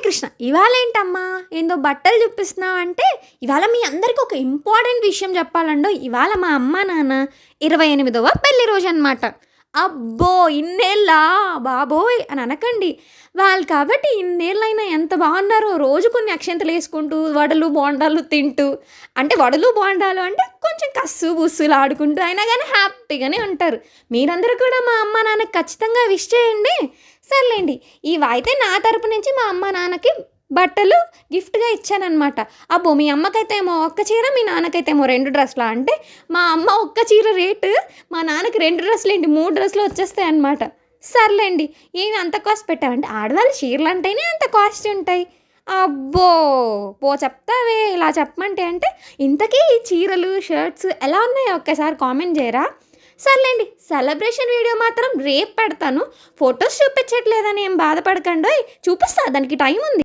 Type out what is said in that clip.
కృష్ణ. ఇవాళేంటమ్మా ఏందో బట్టలు చూపిస్తున్నావు అంటే, ఇవాళ మీ అందరికి ఒక ఇంపార్టెంట్ విషయం చెప్పాలండోయ్. ఇవాళ మా అమ్మ, నాన్న 28వ పెళ్లి రోజనమాట. అబ్బో! ఇన్నేళ్ళా బాబోయ్! అని అనకండి. వాళ్ళు కాబట్టి ఇన్నేళ్ళైనా ఎంత బాగున్నారో రోజు కొన్ని అక్షింతలేసుకుంటూ, వడలు, బోండాలు తింటూ అంటే వడలు, బోండాలు అంటే కొంచెం కస్సు, బుస్సులాడుకుంటూ అయినా గానీ హ్యాపీగానే ఉంటారు. మీరందరూ కూడా మా అమ్మ, నాన్నకి ఖచ్చితంగా విష్ చేయండి. సర్లేండి. ఇవైతే నా తరపు నుంచి మా అమ్మ, నాన్నకి బట్టలు గిఫ్ట్‌గా ఇచ్చాననమాట. అబ్బో! మీ అమ్మకైతే ఏమో ఒక్క చీర, మీ నాన్నకైతే ఏమో 2 డ్రెస్‌లా? అంటే మా అమ్మ ఒక్క చీర రేటు, మా నాన్నకి 2 డ్రెస్సులేంటి 3 డ్రెస్సులు వచ్చేస్తాయన్నమాట. సర్లేండి. ఏమి అంత కాస్ట్ పెట్టావంటే ఆడవాళ్ళు చీరలంటేనే అంత కాస్ట్ ఉంటాయి. అబ్బో! పో చెప్తావే ఇలా చెప్పమంటే అంటే, ఇంతకీ ఈ చీరలు, షర్ట్స్ ఎలా ఉన్నాయో ఒక్కసారి కామెంట్ చేయరా? సర్లేండి. సెలబ్రేషన్ వీడియో మాత్రం రేపు పెడతాను. ఫోటోస్ చూపించట్లేదని ఏం బాధపడకండోయ్. చూపిస్తా దానికి టైం ఉంది.